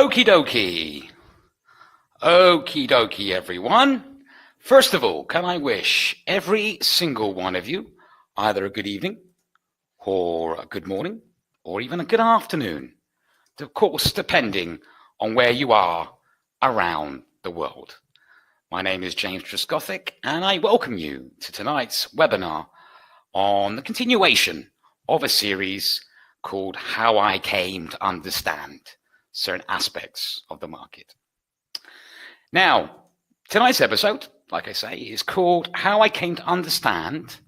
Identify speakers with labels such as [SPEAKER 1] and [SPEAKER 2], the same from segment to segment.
[SPEAKER 1] Okie dokie. Okie dokie, everyone. First of all, can I wish every single one of you either a good evening or a good morning or even a good afternoon, of course, depending on where you are around the world. My name is James Trescothick, and I welcome you to tonight's webinar on the continuation of a series called How I Came to Understand Certain Aspects of the Market. Now, tonight's episode, like I say, is called How I Came to Understand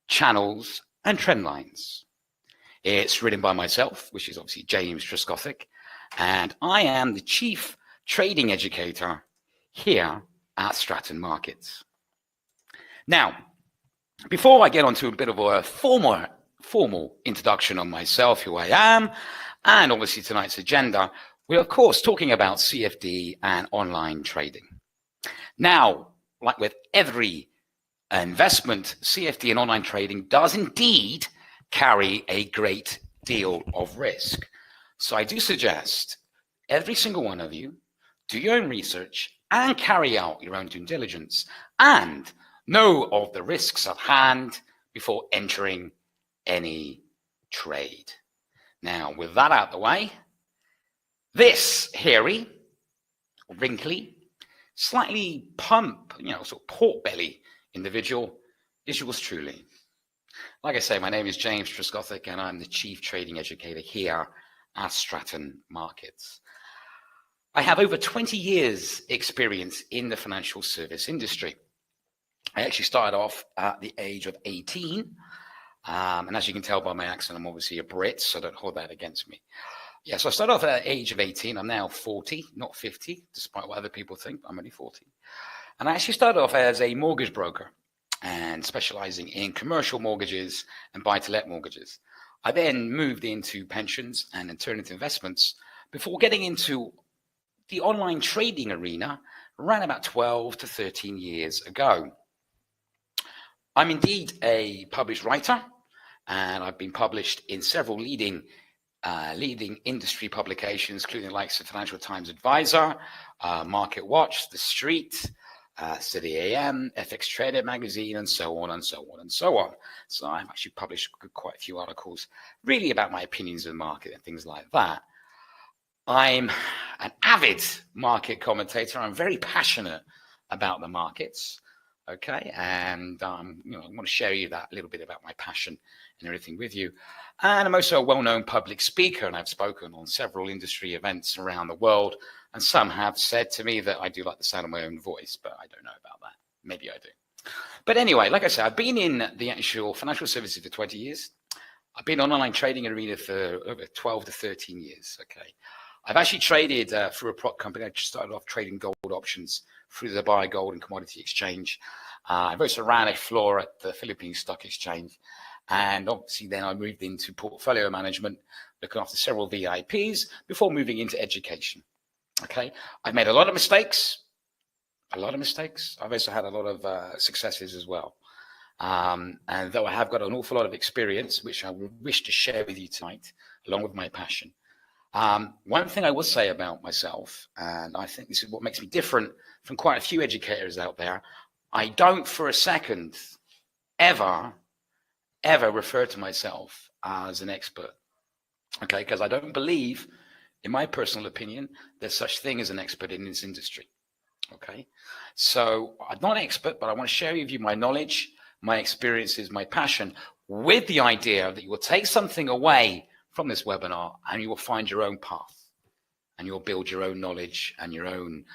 [SPEAKER 1] Channels and Trendlines. It's written by myself, which is obviously James Trescothick, and I am the Chief Trading Educator here at Stratton Markets. Now, before I get onto a bit of a formal introduction on myself, who I am, and obviously tonight's agenda, we're of course talking about CFD and online trading. Now, like with every investment, CFD and online trading does indeed carry a great deal of risk. So I do suggest every single one of you do your own research and carry out your own due diligence and know of the risks at hand before entering any trade. Now, with that out of the way, this hairy, wrinkly, slightly sort of pork belly individual is yours truly. Like I say, my name is James Trescothick, and I'm the Chief Trading Educator here at Stratton Markets. I have over 20 years experience in the financial service industry. I actually started off at the age of 18. And as you can tell by my accent, I'm obviously a Brit, so don't hold that against me. Yeah, so I started off at the age of 18. I'm now 40, not 50, despite what other people think. I'm only 40. And I actually started off as a mortgage broker and specializing in commercial mortgages and buy-to-let mortgages. I then moved into pensions and alternative investments before getting into the online trading arena around about 12 to 13 years ago. I'm indeed a published writer, and I've been published in several leading industry publications, including the likes of Financial Times Advisor, Market Watch, The Street, City AM, FX Trader magazine, and so on and so on and so on. So I've actually published quite a few articles really about my opinions of the market and things like that. I'm an avid market commentator. I'm very passionate about the markets. Okay, and I want to share you that little bit about my passion and everything with you. And I'm also a well-known public speaker, and I've spoken on several industry events around the world. And some have said to me that I do like the sound of my own voice, but I don't know about that. Maybe I do. But anyway, like I said, I've been in the actual financial services for 20 years. I've been on online trading arena for over 12 to 13 years. Okay, I've actually traded through a prop company. I just started off trading gold options through the Dubai Gold and Commodity Exchange. I've also ran a floor at the Philippine Stock Exchange. And obviously then I moved into portfolio management, looking after several VIPs before moving into education. Okay, I've made a lot of mistakes. I've also had a lot of successes as well. And though I have got an awful lot of experience, which I wish to share with you tonight, along with my passion. One thing I will say about myself, and I think this is what makes me different from quite a few educators out there, I don't for a second ever refer to myself as an expert, okay? Because I don't believe, in my personal opinion, there's such thing as an expert in this industry, okay? So I'm not an expert, but I want to share with you my knowledge, my experiences, my passion, with the idea that you will take something away from this webinar and you will find your own path and you'll build your own knowledge and your own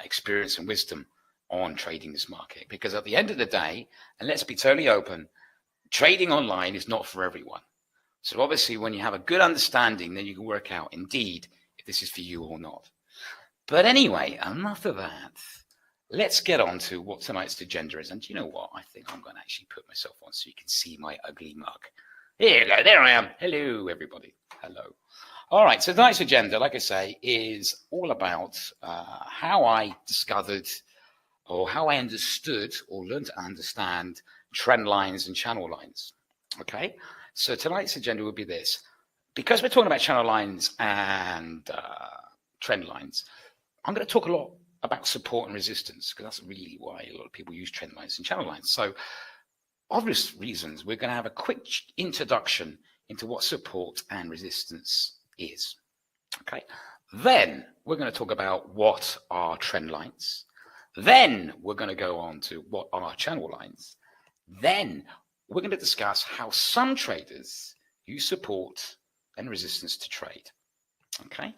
[SPEAKER 1] experience and wisdom on trading this market. Because at the end of the day, and let's be totally open, trading online is not for everyone. So obviously when you have a good understanding, then you can work out indeed if this is for you or not. But anyway, enough of that. Let's get on to what tonight's agenda is. And you know what? I think I'm going to actually put myself on so you can see my ugly mug. Here you go. There I am. Hello, everybody. Hello. All right. So tonight's agenda, like I say, is all about how I discovered or how I understood or learned to understand trend lines and channel lines. Okay. So tonight's agenda will be this. Because we're talking about channel lines and trend lines. I'm going to talk a lot about support and resistance because that's really why a lot of people use trend lines and channel lines. So obvious reasons, we're going to have a quick introduction into what support and resistance is. Okay. Then we're going to talk about what are trend lines. Then we're going to go on to what are channel lines. Then we're going to discuss how some traders use support and resistance to trade. Okay.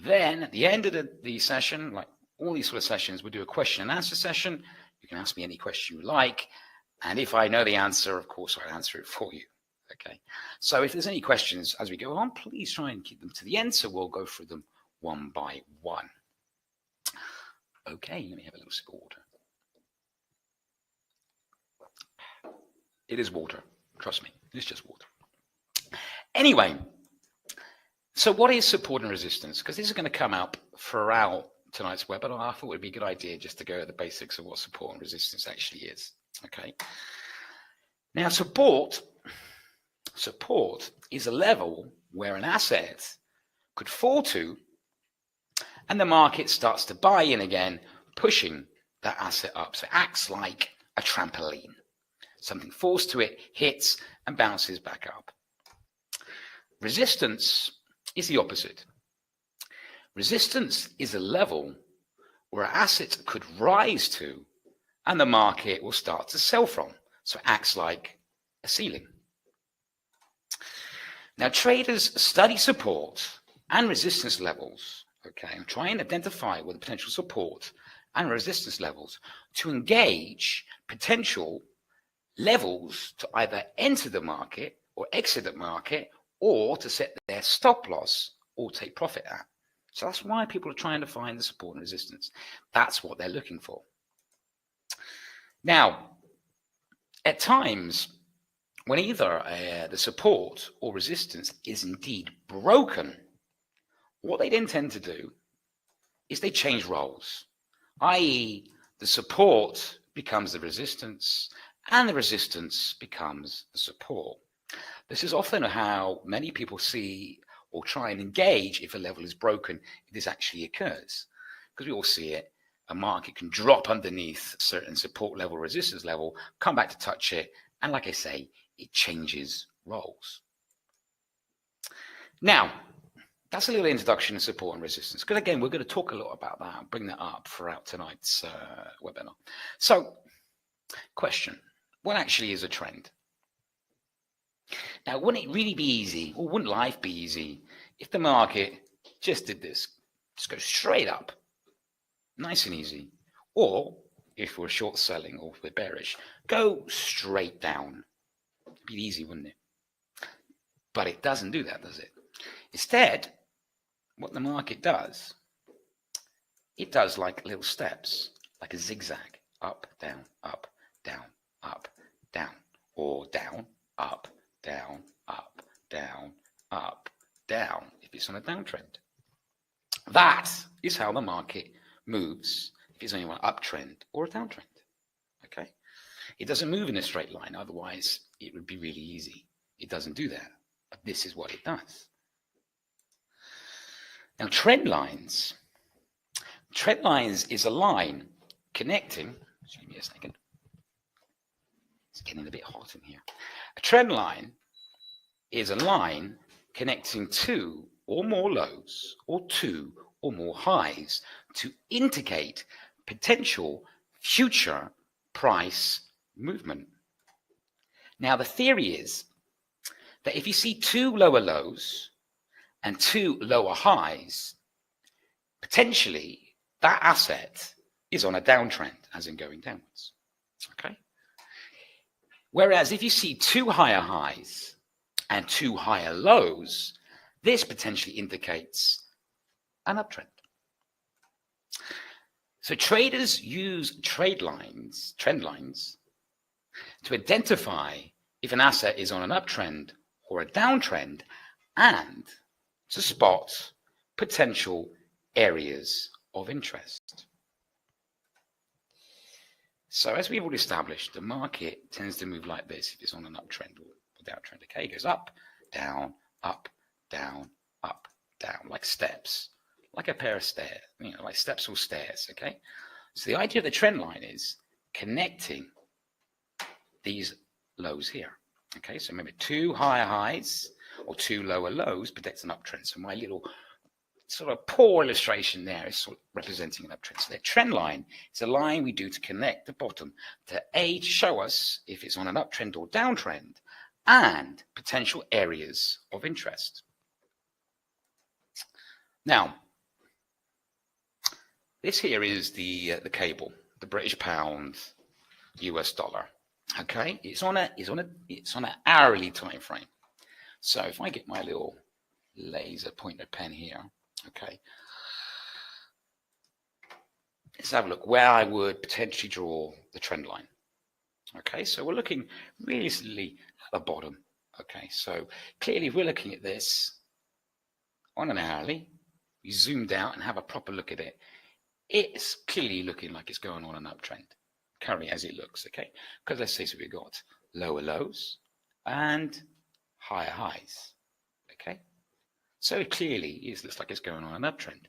[SPEAKER 1] Then at the end of the session, like all these sort of sessions, we'll do a question and answer session. You can ask me any question you like. And if I know the answer, of course, I'll answer it for you. Okay. So if there's any questions as we go on, please try and keep them to the end. So we'll go through them one by one. Okay, let me have a little sip of water. It is water. Trust me, it's just water. Anyway, so what is support and resistance? Because this is going to come up throughout tonight's webinar. I thought it would be a good idea just to go over the basics of what support and resistance actually is. Okay. Now, support is a level where an asset could fall to and the market starts to buy in again, pushing that asset up. So it acts like a trampoline. Something falls to it, hits, and bounces back up. Resistance is the opposite. Resistance is a level where an asset could rise to and the market will start to sell from. So it acts like a ceiling. Now, traders study support and resistance levels, okay, and try and identify what the potential support and resistance levels to engage potential levels to either enter the market or exit the market or to set their stop loss or take profit at. So that's why people are trying to find the support and resistance. That's what they're looking for. Now, at times, when either the support or resistance is indeed broken, what they then tend to do is they change roles, i.e. the support becomes the resistance and the resistance becomes the support. This is often how many people see or try and engage if a level is broken, if this actually occurs. Because we all see it, a market can drop underneath a certain support level, resistance level, come back to touch it, and like I say, it changes roles. Now, that's a little introduction to support and resistance. Because again, we're going to talk a lot about that and bring that up throughout tonight's webinar. So, question, what actually is a trend? Now, wouldn't it really be easy, or wouldn't life be easy, if the market just did this, just go straight up, nice and easy, or if we're short selling or if we're bearish, go straight down. It'd be easy, wouldn't it? But it doesn't do that, does it? Instead, what the market does, it does like little steps, like a zigzag, up, down, up, down, up, down, or down, up, down, up, down, up, down, if it's on a downtrend. That is how the market moves if it's only an uptrend or a downtrend. Okay? It doesn't move in a straight line, otherwise it would be really easy. It doesn't do that, but this is what it does. Now, trend lines. Trend lines is a line connecting, excuse me a second, it's getting a bit hot in here. A trend line is a line connecting two or more lows or two or more highs to indicate potential future price movement. Now, the theory is that if you see two lower lows and two lower highs, potentially that asset is on a downtrend, as in going downwards. Okay? Whereas if you see two higher highs and two higher lows, this potentially indicates an uptrend. So traders use trend lines, to identify if an asset is on an uptrend or a downtrend and to spot potential areas of interest. So as we've already established, the market tends to move like this if it's on an uptrend or downtrend. Okay, it goes up, down, down, like steps, like a pair of stairs, like steps or stairs, okay? So the idea of the trend line is connecting these lows here, okay? So remember, 2 higher highs or 2 lower lows predict an uptrend. So my little sort of poor illustration there is sort of representing an uptrend. So the trend line is a line we do to connect the bottom to A, to show us if it's on an uptrend or downtrend, and potential areas of interest. Now, this here is the cable, the British pound, US dollar. Okay, it's on an hourly time frame. So if I get my little laser pointer pen here, okay, let's have a look where I would potentially draw the trend line. Okay, so we're looking realistically at the bottom. Okay, so clearly if we're looking at this on an hourly, we zoomed out and have a proper look at it, it's clearly looking like it's going on an uptrend currently as it looks, okay? Because let's say so we've got lower lows and higher highs, okay? So it clearly looks like it's going on an uptrend.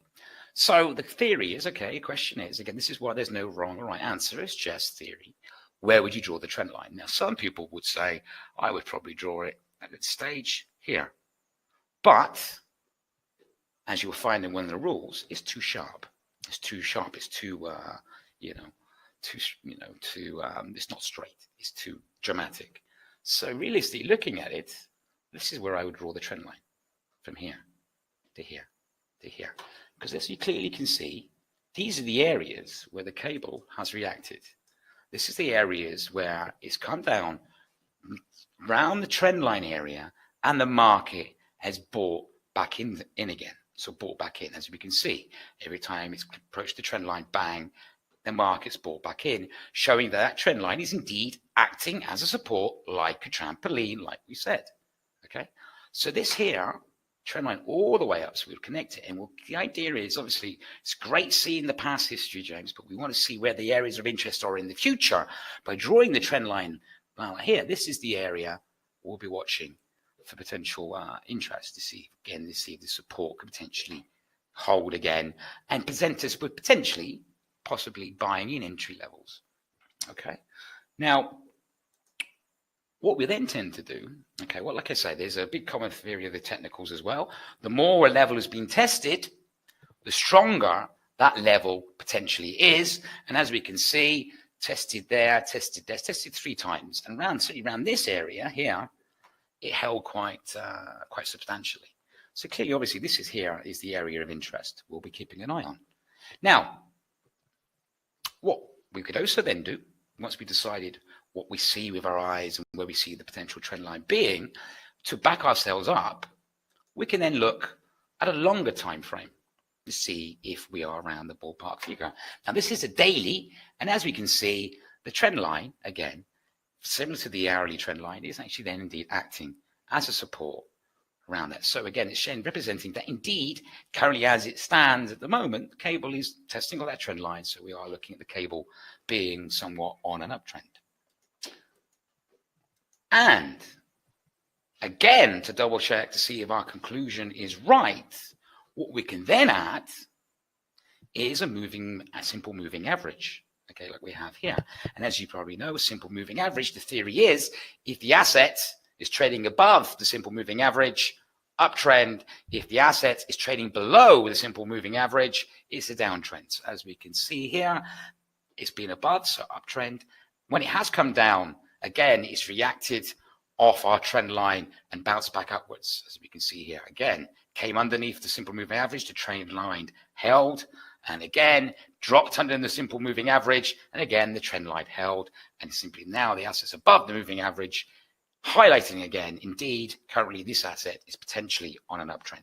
[SPEAKER 1] So the theory is, okay, the question is, again, this is why there's no wrong or right answer, it's just theory. Where would you draw the trend line? Now, some people would say, I would probably draw it at this stage here. But, as you'll find in one of the rules, it's too sharp. It's too sharp, it's too, it's not straight, it's too dramatic. So realistically, looking at it, this is where I would draw the trend line, from here to here to here. Because as you clearly can see, these are the areas where the cable has reacted. This is the areas where it's come down around the trend line area and the market has bought back in again. So bought back in, as we can see, every time it's approached the trend line, bang, the market's bought back in, showing that that trend line is indeed acting as a support, like a trampoline, like we said. Okay, so this here, trend line all the way up, so we'll connect it. And the idea is, obviously, it's great seeing the past history, James, but we want to see where the areas of interest are in the future by drawing the trend line. Well, here, this is the area we'll be watching for potential interest to see, again, to see if the support could potentially hold again and present us with potentially, possibly buying in entry levels. Okay, now, what we then tend to do, okay, well, like I say, there's a big common theory of the technicals as well. The more a level has been tested, the stronger that level potentially is. And as we can see, tested there, tested 3 times. And around this area here, it held quite substantially. So clearly, obviously, this is the area of interest we'll be keeping an eye on. Now, what we could also then do, once we decided what we see with our eyes and where we see the potential trend line being, to back ourselves up, we can then look at a longer time frame to see if we are around the ballpark figure. Now, this is a daily, and as we can see, the trend line, again, similar to the hourly trend line, is actually then indeed acting as a support around that. So again, it's representing that indeed, currently as it stands at the moment, the cable is testing on that trend line. So we are looking at the cable being somewhat on an uptrend. And again, to double check to see if our conclusion is right, what we can then add is a simple moving average. Okay, like we have here. And as you probably know, a simple moving average, the theory is if the asset is trading above the simple moving average, uptrend. If the asset is trading below the simple moving average, it's a downtrend. So as we can see here, it's been above, so uptrend. When it has come down, again, it's reacted off our trend line and bounced back upwards. As we can see here, again, came underneath the simple moving average, the trend line held, and again, dropped under the simple moving average, and again, the trend line held, and simply now the asset's above the moving average, highlighting again, indeed, currently this asset is potentially on an uptrend.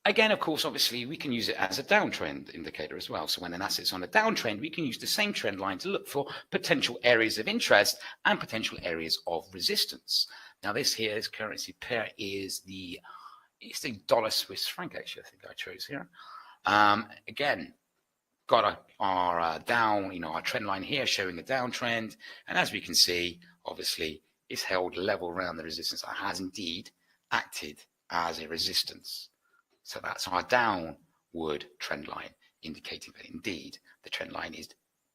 [SPEAKER 1] Again, of course, obviously, we can use it as a downtrend indicator as well. So when an asset's on a downtrend, we can use the same trend line to look for potential areas of interest and potential areas of resistance. Now, this here, this currency pair is the dollar Swiss franc, actually, I think I chose here. Again, got our down, our trend line here showing a downtrend. And as we can see, obviously, it's held level around the resistance. It has indeed acted as a resistance. So that's our downward trend line, indicating that indeed the trend line is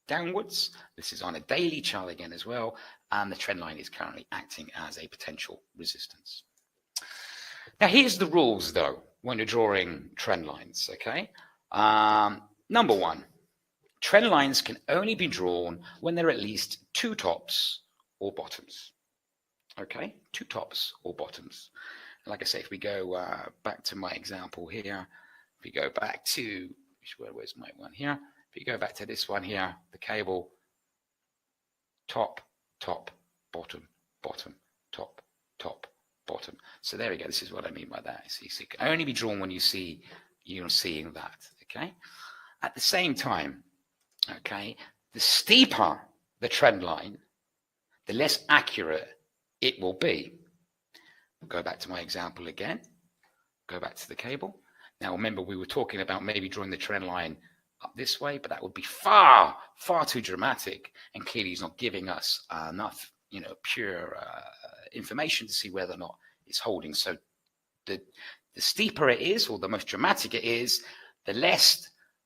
[SPEAKER 1] downwards. This is on a daily chart again as well, and the trend line is currently acting as a potential resistance. Now here's the rules though when you're drawing trend lines, okay? Number one, trend lines can only be drawn when there are at least two tops or bottoms, okay? Two tops or bottoms. Like I say, if we go back to my example here, if we go back to, where's my one here? If you go back to this one here, the cable, top, top, bottom, bottom, top, top, bottom. So there we go. This is what I mean by that. So it can only be drawn when you're seeing that, okay? At the same time, okay, the steeper the trend line, the less accurate it will be. Go back to my example again. Go back to the cable. Now remember, we were talking about maybe drawing the trend line up this way, but that would be far, far too dramatic, and clearly he's not giving us enough, pure information to see whether or not it's holding. So the steeper it is, or the most dramatic it is, the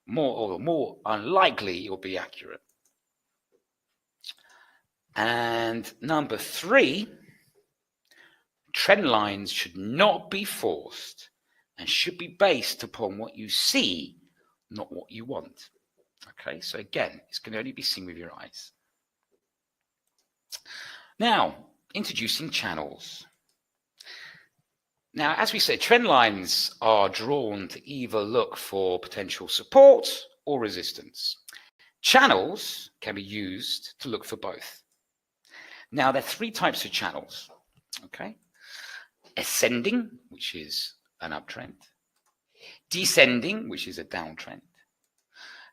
[SPEAKER 1] more unlikely it will be accurate. And number three, trend lines should not be forced and should be based upon what you see, not what you want. Okay, so again, this can only be seen with your eyes. Now, introducing channels. Now, as we said, trend lines are drawn to either look for potential support or resistance. Channels can be used to look for both. Now, there are three types of channels, okay? Ascending, which is an uptrend. Descending, which is a downtrend.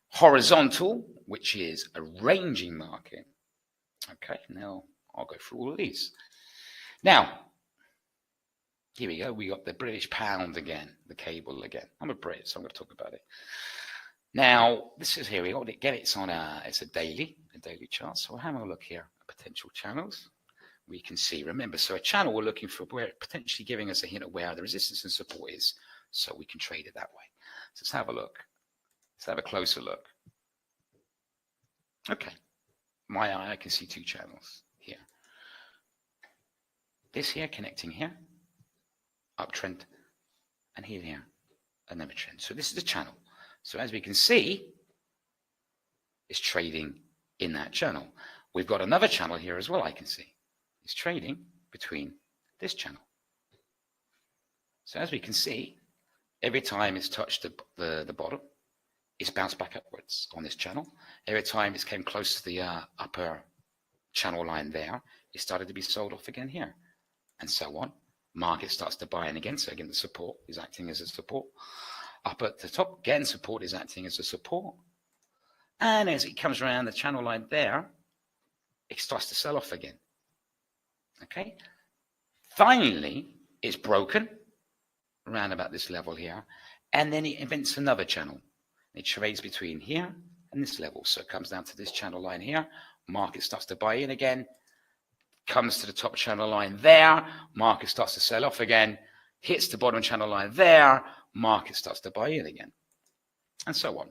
[SPEAKER 1] Horizontal, which is a ranging market. Okay, now I'll go through all of these. Now, here we go. We got the British pound again, the cable again. I'm a Brit, so I'm going to talk about it. Now, this is here we go. Again, it's a daily chart. So we're having a look here at potential channels. We can see, remember, so a channel we're looking for, where potentially giving us a hint of where the resistance and support is, so we can trade it that way. So let's have a look. Let's have a closer look. Okay, my eye, I can see two channels here. This here connecting here, uptrend, and here, another trend. So this is the channel. So as we can see, it's trading in that channel. We've got another channel here as well, I can see. It's trading between this channel. So as we can see, every time it's touched the bottom, it's bounced back upwards on this channel. Every time it's came close to the upper channel line there, it started to be sold off again here, and so on. Market starts to buy in again. So again, the support is acting as a support. Up at the top, again, support is acting as a support. And as it comes around the channel line there, it starts to sell off again. Okay, finally it's broken around about this level here, and then it invents another channel. It trades between here and this level, so it comes down to this channel line here. Market starts to buy in again, comes to the top channel line there, market starts to sell off again, hits the bottom channel line there, market starts to buy in again, and so on.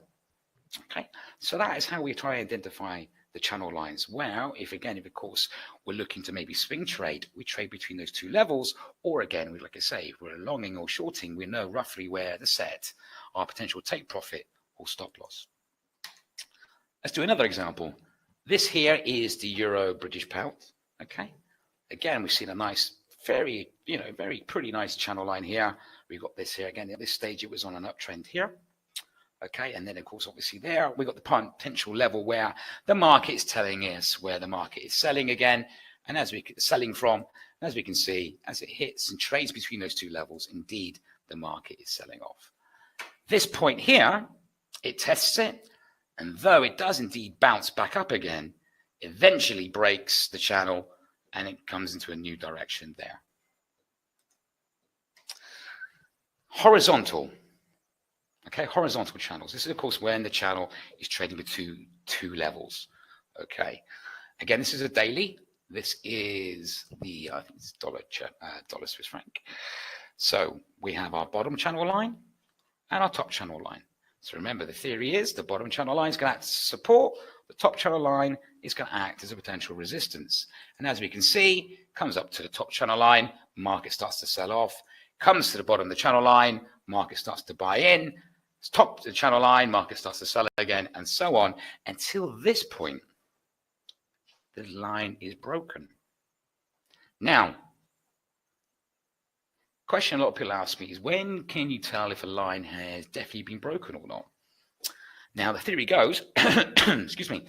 [SPEAKER 1] Okay, so that is how we try and identify the channel lines. Well, if of course we're looking to maybe swing trade, we trade between those two levels, or again, like I say, if we're longing or shorting, we know roughly where to set our potential take profit or stop loss. Let's do another example. This here is the Euro British pound. Okay, again, we've seen a nice, very pretty nice channel line here. We've got this here again. At this stage, it was on an uptrend here. Okay, and then of course, obviously there, we got the potential level where the market is telling us where the market is selling again, and as we selling from, as we can see, as it hits and trades between those two levels, indeed, the market is selling off. This point here, it tests it, and though it does indeed bounce back up again, eventually breaks the channel, and it comes into a new direction there. Horizontal. Okay, horizontal channels. This is, of course, when the channel is trading with two levels. Okay, again, this is a daily. This is the I think it's dollar Swiss franc. So we have our bottom channel line, and our top channel line. So remember, the theory is the bottom channel line is going to act as support, the top channel line is going to act as a potential resistance. And as we can see, comes up to the top channel line, market starts to sell off, comes to the bottom of the channel line, market starts to buy in, top of the channel line, market starts to sell again, and so on, until this point, the line is broken. Now, question a lot of people ask me is, when can you tell if a line has definitely been broken or not? Now, the theory goes, excuse me,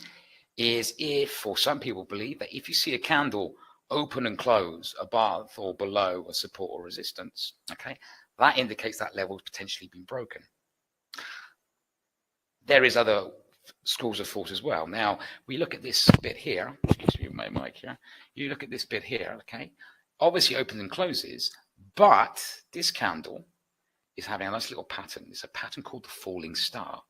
[SPEAKER 1] is if, or some people believe that if you see a candle open and close above or below a support or resistance, okay, that indicates that level has potentially been broken. There is other schools of thought as well. Now, we look at this bit here, excuse me, my mic here, you look at this bit here, okay, obviously opens and closes, but this candle is having a nice little pattern. It's a pattern called the falling star,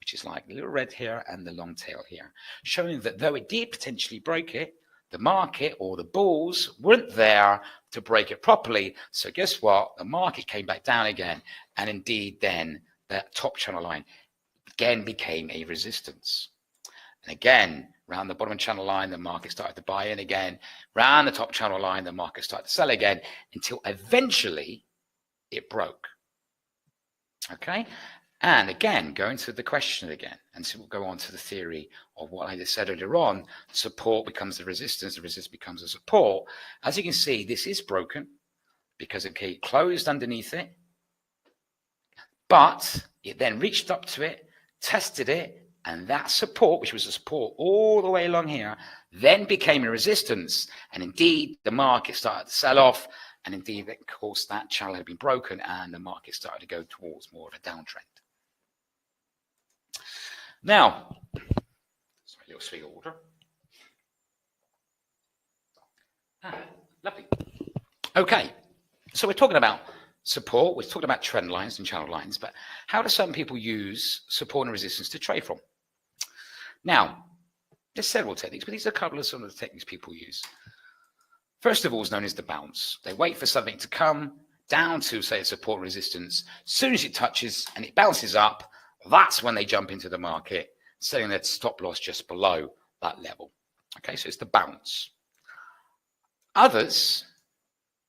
[SPEAKER 1] which is like the little red here and the long tail here, showing that though it did potentially break it, the market or the bulls weren't there to break it properly. So guess what? The market came back down again. And indeed, then that top channel line again became a resistance. And again, around the bottom channel line, the market started to buy in again. Around the top channel line, the market started to sell again until eventually it broke. Okay? And again, going to the question again, and so we'll go on to the theory of what I just said earlier on, support becomes the resistance becomes a support. As you can see, this is broken because it closed underneath it, but it then reached up to it, tested it, and that support, which was a support all the way along here, then became a resistance. And indeed, the market started to sell off, and indeed, of course, that channel had been broken, and the market started to go towards more of a downtrend. Now, sorry, a little swig of water. Lovely. Okay, so we're talking about support, we're talking about trend lines and channel lines, but how do some people use support and resistance to trade from? Now, there's several techniques, but these are a couple of some of the techniques people use. First of all is known as the bounce. They wait for something to come down to, say, a support and resistance. As soon as it touches and it bounces up, that's when they jump into the market, setting their stop loss just below that level. Okay, so it's the bounce. Others,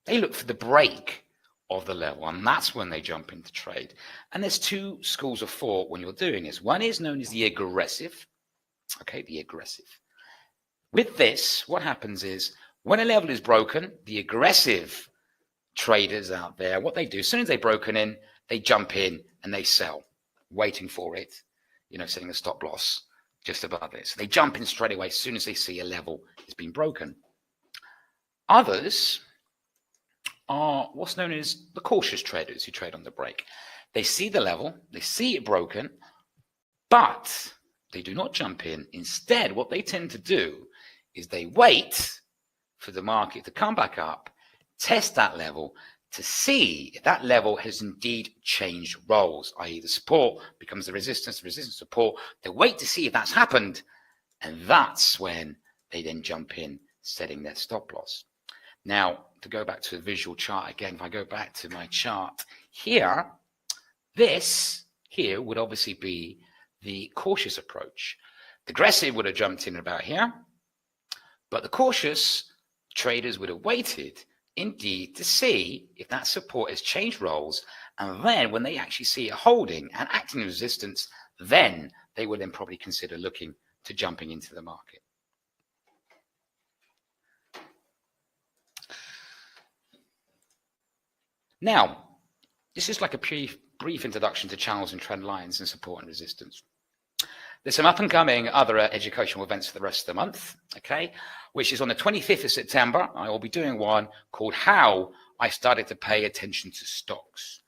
[SPEAKER 1] they look for the break of the level, and that's when they jump into trade. And there's two schools of thought when you're doing this. One is known as the aggressive. Okay, the aggressive. With this, what happens is when a level is broken, the aggressive traders out there, what they do, as soon as they've broken in, they jump in and they sell, waiting for it, you know, setting a stop loss just above it. So they jump in straight away as soon as they see a level has been broken. Others are what's known as the cautious traders who trade on the break. They see the level, they see it broken, but they do not jump in. Instead, what they tend to do is they wait for the market to come back up, test that level, to see if that level has indeed changed roles, i.e. the support becomes the resistance support. They wait to see if that's happened, and that's when they then jump in, setting their stop loss. Now, to go back to the visual chart again, if I go back to my chart here, this here would obviously be the cautious approach. The aggressive would have jumped in about here, but the cautious traders would have waited indeed to see if that support has changed roles, and then when they actually see it holding and acting in resistance, then they would then probably consider looking to jumping into the market. Now, this is like a brief introduction to channels and trend lines and support and resistance. There's some up and coming other educational events for the rest of the month, okay, which is on the 25th of September. I will be doing one called How I Started to Pay Attention to Stocks.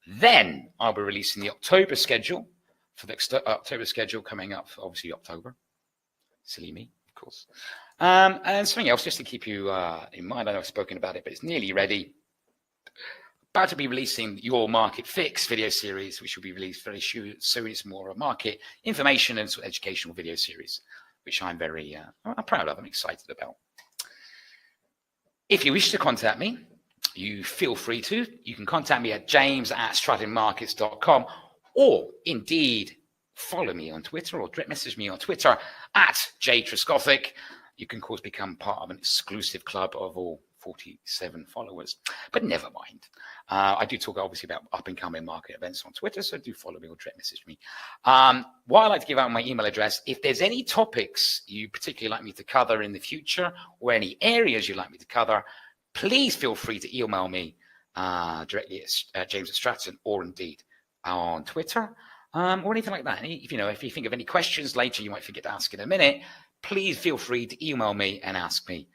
[SPEAKER 1] Then I'll be releasing the October schedule for the October schedule coming up, obviously October. Silly me, of course. And something else just to keep you in mind. I know I've spoken about it, but it's nearly ready. About to be releasing your Market Fix video series, which will be released very soon. It's more a market information and sort of educational video series, which I'm very proud of and excited about. If you wish to contact me, you feel free to. You can contact me at james@strattonmarkets.com, or indeed follow me on Twitter or direct message me on Twitter at @JTruscothic. You can, of course, become part of an exclusive club of all 47 followers, but never mind. I do talk obviously about up-and-coming market events on Twitter, so do follow me or direct message me. What I'd like to give out my email address, if there's any topics you particularly like me to cover in the future or any areas you'd like me to cover, please feel free to email me directly at James@Stratton or indeed on Twitter or anything like that. If you think of any questions later you might forget to ask in a minute, please feel free to email me and ask me.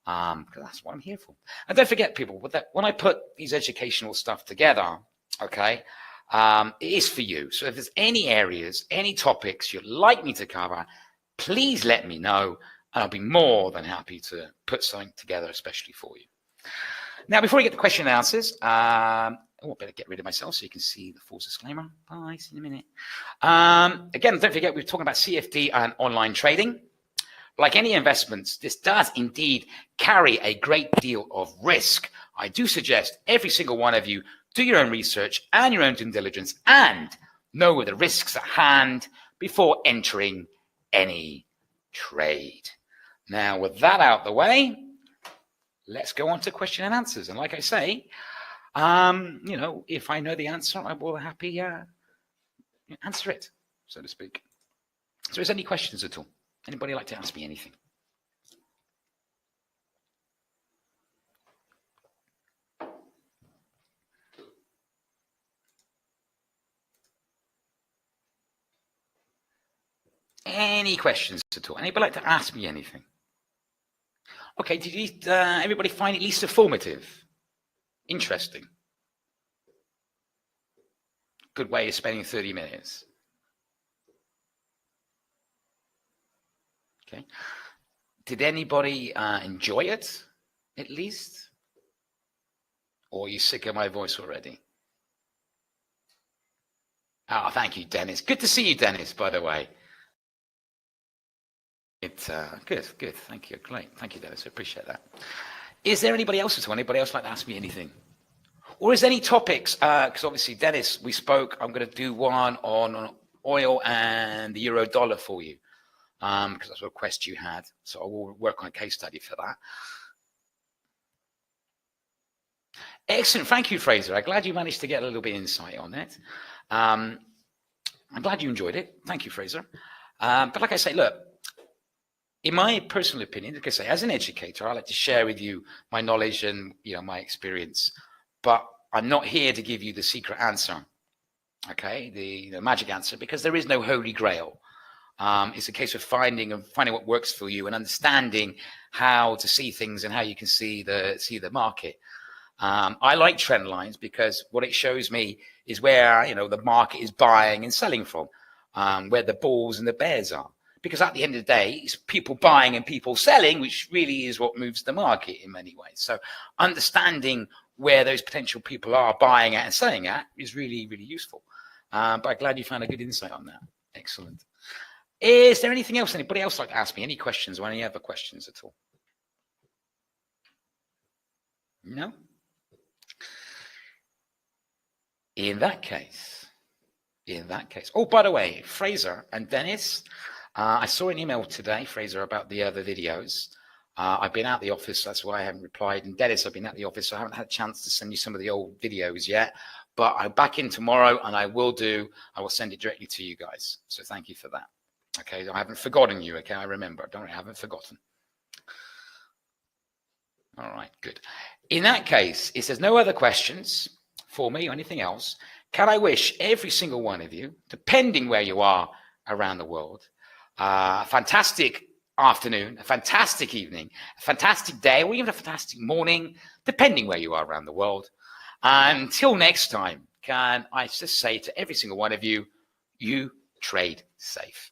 [SPEAKER 1] Because that's what I'm here for. And don't forget, people, when I put these educational stuff together, okay, it is for you. So if there's any areas, any topics you'd like me to cover, please let me know, and I'll be more than happy to put something together, especially for you. Now, before we get to question and answers, I better get rid of myself so you can see the full disclaimer. Bye, see you in a minute. Again, don't forget, we're talking about CFD and online trading. Like any investments, this does indeed carry a great deal of risk. I do suggest every single one of you do your own research and your own due diligence and know the risks at hand before entering any trade. Now, with that out of the way, let's go on to question and answers. And like I say, if I know the answer, I will happy answer it, so to speak. So is there any questions at all? Anybody like to ask me anything? Any questions at all? Anybody like to ask me anything? Okay, did everybody find it at least informative? Interesting? Good way of spending 30 minutes. Okay. Did anybody enjoy it, at least? Or are you sick of my voice already? Oh, thank you, Dennis. Good to see you, Dennis, by the way. It's good. Thank you. Great. Thank you, Dennis. I appreciate that. Is there anybody else at all? Anybody else like to ask me anything? Or is there any topics? Because obviously, Dennis, we spoke. I'm going to do one on oil and the euro dollar for you. Because that's a request you had. So I will work on a case study for that. Excellent. Thank you, Fraser. I'm glad you managed to get a little bit of insight on it. I'm glad you enjoyed it. Thank you, Fraser. But like I say, look, in my personal opinion, like I say, as an educator, I like to share with you my knowledge and my experience. But I'm not here to give you the secret answer, okay, the magic answer, because there is no holy grail. It's a case of finding what works for you and understanding how to see things and how you can see the market. I like Trendlines because what it shows me is where the market is buying and selling from, where the bulls and the bears are. Because at the end of the day, it's people buying and people selling, which really is what moves the market in many ways. So understanding where those potential people are buying at and selling at is really, really useful. But I'm glad you found a good insight on that. Excellent. Is there anything else? Anybody else like to ask me any questions or any other questions at all? No? In that case. Oh, by the way, Fraser and Dennis, I saw an email today, Fraser, about the other videos. I've been out the office, that's why I haven't replied. And Dennis, I've been at the office, so I haven't had a chance to send you some of the old videos yet. But I'm back in tomorrow, and I will send it directly to you guys. So thank you for that. Okay, I haven't forgotten you, okay? I remember, don't worry, I haven't forgotten. All right, good. In that case, if there's no other questions for me or anything else, can I wish every single one of you, depending where you are around the world, a fantastic afternoon, a fantastic evening, a fantastic day, or even a fantastic morning, depending where you are around the world. Until next time, can I just say to every single one of you, you trade safe.